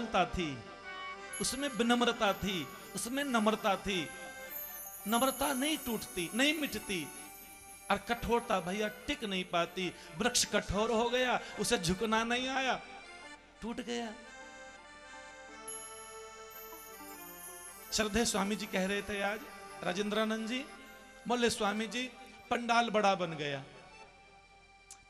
सरलता थी, उसमें विनम्रता थी, उसमें नम्रता थी। नम्रता नहीं टूटती, नहीं मिटती, और कठोरता भैया टिक नहीं पाती। वृक्ष कठोर हो गया, उसे झुकना नहीं आया, टूट गया। श्रद्धेय स्वामी जी कह रहे थे आज, राजेंद्रानंद जी बोले, स्वामी जी पंडाल बड़ा बन गया,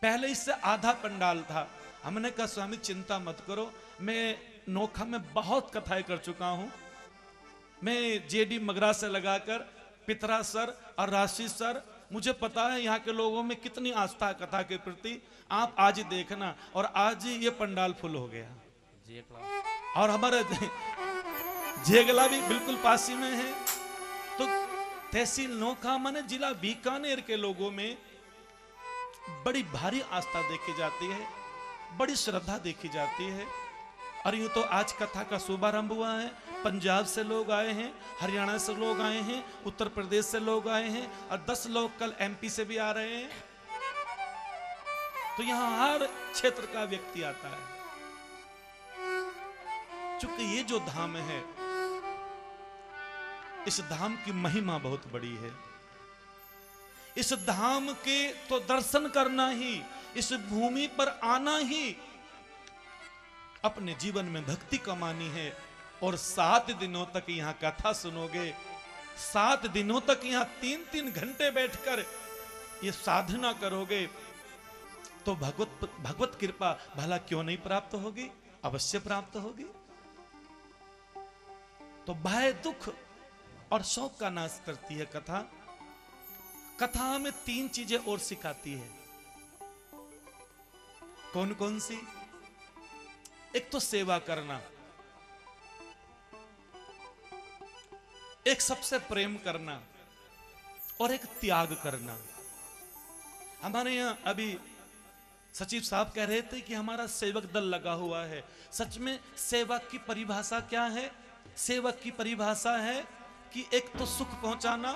पहले इससे आधा पंडाल था। हमने कहा स्वामी चिंता मत करो, मैं नोखा में बहुत कथाएं कर चुका हूं। मैं जेडी मगरा से लगाकर पितरा सर और राशि सर, मुझे पता है यहाँ के लोगों में कितनी आस्था है कथा के प्रति। आप आज ही देखना, और आज ही ये पंडाल फुल हो गया। और हमारे जेगला भी बिल्कुल पास ही में है। तो तहसील नोखा माने जिला बीकानेर के लोगों में बड़ी भारी आस्था देखी जाती है, बड़ी श्रद्धा देखी जाती है। और यूं तो आज कथा का शुभारंभ हुआ है। पंजाब से लोग आए हैं, हरियाणा से लोग आए हैं, उत्तर प्रदेश से लोग आए हैं, और 10 लोग कल एमपी से भी आ रहे हैं। तो यहां हर क्षेत्र का व्यक्ति आता है। चूंकि ये जो धाम है, इस धाम की महिमा बहुत बड़ी है। इस धाम के तो दर्शन करना ही, इस भूमि पर आना ही अपने जीवन में भक्ति कमानी है। और 7 दिनों तक यहां कथा सुनोगे, 7 दिनों तक यहां 3-3 घंटे बैठकर ये साधना करोगे, तो भगवत कृपा भला क्यों नहीं प्राप्त होगी? अवश्य प्राप्त होगी। तो भय, दुख और शोक का नाश करती है कथा। कथा हमें 3 चीजें और सिखाती है। कौन कौन सी? एक तो सेवा करना, एक सबसे प्रेम करना, और एक त्याग करना। हमारे यहां अभी सचिव साहब कह रहे थे कि हमारा सेवक दल लगा हुआ है। सच में सेवक की परिभाषा क्या है? सेवक की परिभाषा है कि एक तो सुख पहुंचाना,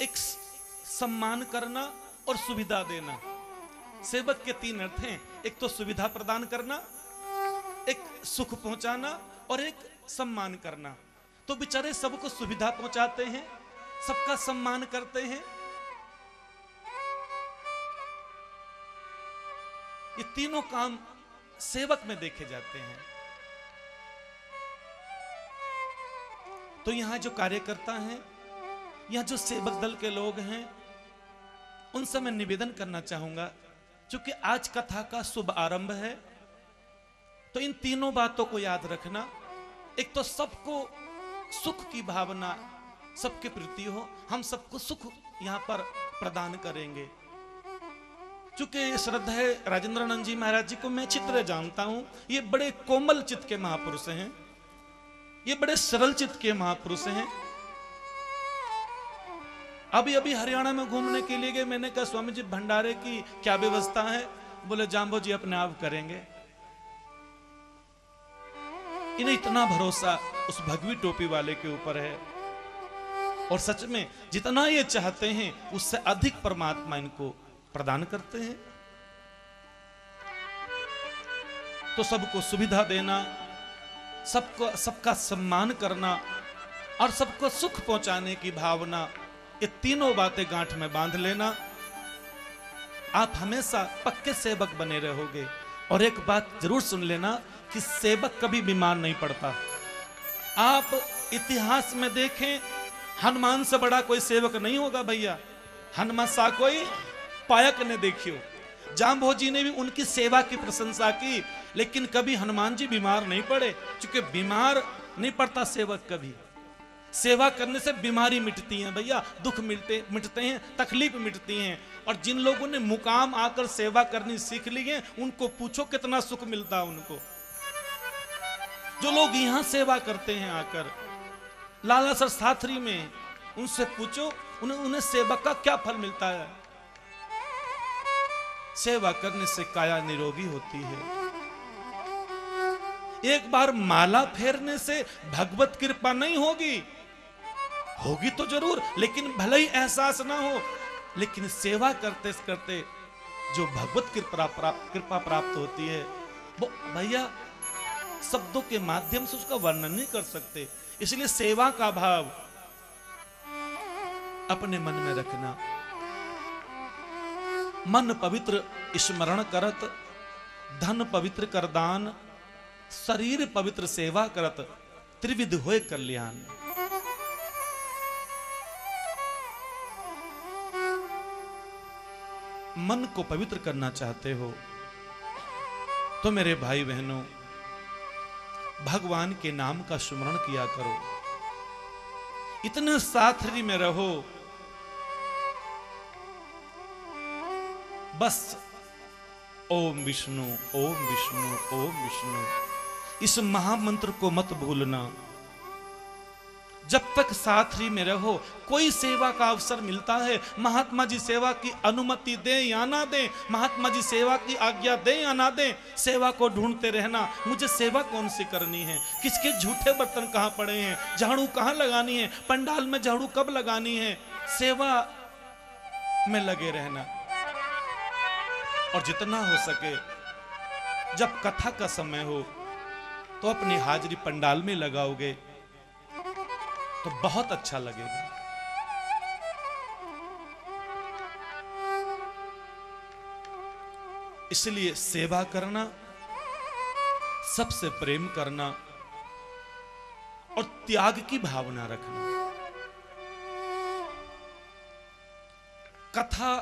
एक सम्मान करना और सुविधा देना। सेवक के 3 अर्थ हैं, एक तो सुविधा प्रदान करना, एक सुख पहुंचाना और एक सम्मान करना। तो बेचारे सबको सुविधा पहुंचाते हैं, सबका सम्मान करते हैं। ये तीनों काम सेवक में देखे जाते हैं। तो यहां जो कार्यकर्ता हैं, यहां जो सेवक दल के लोग हैं, उनसे मैं निवेदन करना चाहूंगा, क्योंकि आज कथा का शुभ आरंभ है, तो इन तीनों बातों को याद रखना। एक तो सबको सुख की भावना सबके प्रति हो, हम सबको सुख यहां पर प्रदान करेंगे। चूंकि श्रद्धा है राजेंद्रानंद जी महाराज जी को मैं चित्र जानता हूं, ये बड़े कोमल चित्त के महापुरुष हैं, ये बड़े सरल चित्त के महापुरुष हैं। अभी अभी हरियाणा में घूमने के लिए गए, मैंने कहा स्वामी जी भंडारे की क्या व्यवस्था है? बोले जाम्बो जी अपने आप करेंगे। इन्हें इतना भरोसा उस भगवी टोपी वाले के ऊपर है, और सच में जितना ये चाहते हैं उससे अधिक परमात्मा इनको प्रदान करते हैं। तो सबको सुविधा देना, सबको सबका सम्मान करना और सबको सुख पहुंचाने की भावना, ये तीनों बातें गांठ में बांध लेना। आप हमेशा पक्के सेवक बने रहोगे। और एक बात जरूर सुन लेना कि सेवक कभी बीमार नहीं पड़ता। आप इतिहास में देखें, हनुमान से बड़ा कोई सेवक नहीं होगा भैया। हनुमान सा कोई पायक ने देखियो। जाम्बोजी ने भी उनकी सेवा की प्रशंसा की, लेकिन कभी हनुमान जी बीमार नहीं पड़े, क्योंकि बीमार नहीं पड़ता सेवक कभी। सेवा करने से बीमारी मिटती है भैया, दुख मिटते हैं, तकलीफ मिटती हैं। और जिन लोगों ने मुकाम आकर सेवा करनी सीख ली है, उनको पूछो कितना सुख मिलता है उनको। जो लोग यहां सेवा करते हैं आकर लालासर साथरी में, उनसे पूछो उन्हें सेवा का क्या फल मिलता है। सेवा करने से काया निरोगी होती है। एक बार माला फेरने से भगवत कृपा नहीं होगी, होगी तो जरूर, लेकिन भले ही एहसास ना हो, लेकिन सेवा करते करते जो भगवत कृपा प्राप्त होती है, वो भैया शब्दों के माध्यम से उसका वर्णन नहीं कर सकते। इसलिए सेवा का भाव अपने मन में रखना। मन पवित्र स्मरण करत, धन पवित्र कर दान, शरीर पवित्र सेवा करत, त्रिविध होए कल्याण। मन को पवित्र करना चाहते हो तो मेरे भाई बहनों, भगवान के नाम का स्मरण किया करो। इतने साथरी में रहो, बस ओम विष्णु ओम विष्णु ओम विष्णु, इस महामंत्र को मत भूलना। जब तक साथरी में रहो, कोई सेवा का अवसर मिलता है, महात्मा जी सेवा की अनुमति दें या ना दें, महात्मा जी सेवा की आज्ञा दें या ना दें, सेवा को ढूंढते रहना। मुझे सेवा कौन सी करनी है, किसके झूठे बर्तन कहाँ पड़े हैं, झाड़ू कहाँ लगानी है, पंडाल में झाड़ू कब लगानी है, सेवा में लगे रहना। और जितना हो सके जब कथा का समय हो तो अपनी हाजिरी पंडाल में लगाओगे तो बहुत अच्छा लगेगा। इसलिए सेवा करना, सबसे प्रेम करना और त्याग की भावना रखना। कथा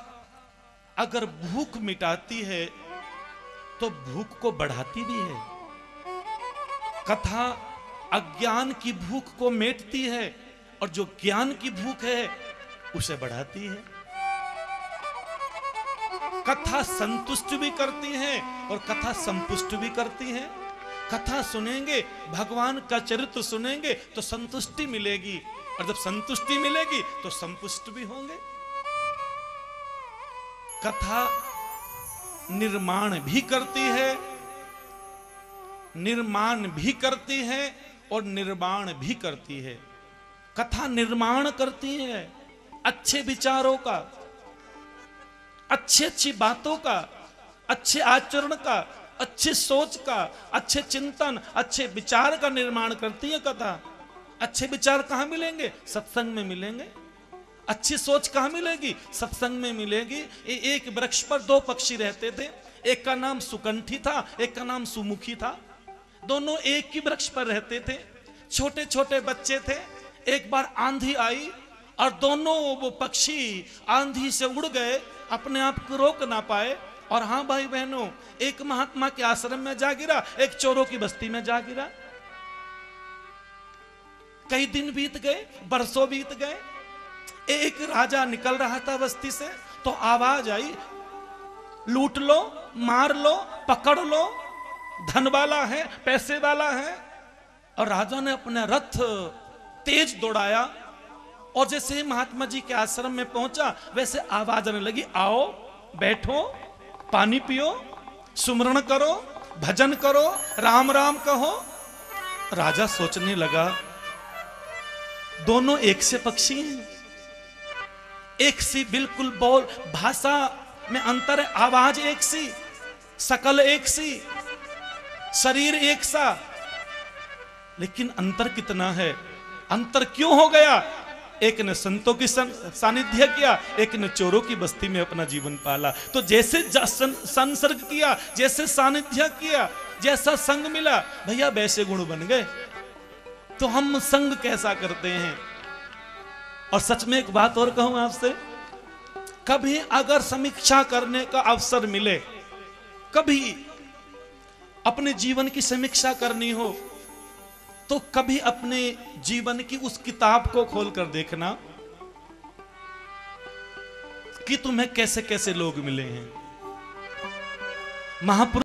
अगर भूख मिटाती है तो भूख को बढ़ाती भी है। कथा अज्ञान की भूख को मिटाती है और जो ज्ञान की भूख है उसे बढ़ाती है। कथा संतुष्ट भी करती है और कथा संपुष्ट भी करती है। कथा सुनेंगे, भगवान का चरित्र सुनेंगे तो संतुष्टि मिलेगी, और जब संतुष्टि मिलेगी तो संपुष्ट भी होंगे। कथा निर्माण भी करती है, निर्माण भी करती है और निर्माण भी करती है। कथा निर्माण करती है अच्छे विचारों का, अच्छी अच्छी बातों का, अच्छे आचरण का, अच्छी सोच का, अच्छे चिंतन, अच्छे विचार का निर्माण करती है कथा। अच्छे विचार कहाँ मिलेंगे? सत्संग में मिलेंगे। अच्छी सोच कहाँ मिलेगी? सत्संग में मिलेगी। एक वृक्ष पर दो पक्षी रहते थे, एक का नाम सुकंठी था, एक का नाम सुमुखी था। दोनों एक ही वृक्ष पर रहते थे, छोटे छोटे बच्चे थे। एक बार आंधी आई और दोनों वो पक्षी आंधी से उड़ गए, अपने आप को रोक ना पाए। और हाँ भाई बहनों, एक महात्मा के आश्रम में जा गिरा, एक चोरों की बस्ती में जा गिरा। कई दिन बीत गए, बरसों बीत गए। एक राजा निकल रहा था बस्ती से तो आवाज आई, लूट लो, मार लो, पकड़ लो, धन वाला है, पैसे वाला है। और राजा ने अपना रथ तेज दौड़ाया और जैसे ही महात्मा जी के आश्रम में पहुंचा वैसे आवाज आने लगी, आओ बैठो, पानी पियो, सुमरण करो, भजन करो, राम राम कहो। राजा सोचने लगा, दोनों एक से पक्षी हैं, एक सी बिल्कुल बोल, भाषा में अंतर है, आवाज एक सी, शकल एक सी, शरीर एक सा, लेकिन अंतर कितना है? अंतर क्यों हो गया? एक ने संतों की सानिध्य किया, एक ने चोरों की बस्ती में अपना जीवन पाला। तो जैसे संसर्ग किया, जैसे सानिध्य किया, जैसा संग मिला, भैया वैसे गुण बन गए। तो हम संग कैसा करते हैं? और सच में एक बात और कहूं आपसे, कभी अगर समीक्षा करने का अवसर मिले, कभी अपने जीवन की समीक्षा करनी हो, तो कभी अपने जीवन की उस किताब को खोलकर देखना कि तुम्हें कैसे कैसे लोग मिले हैं। महापुरुष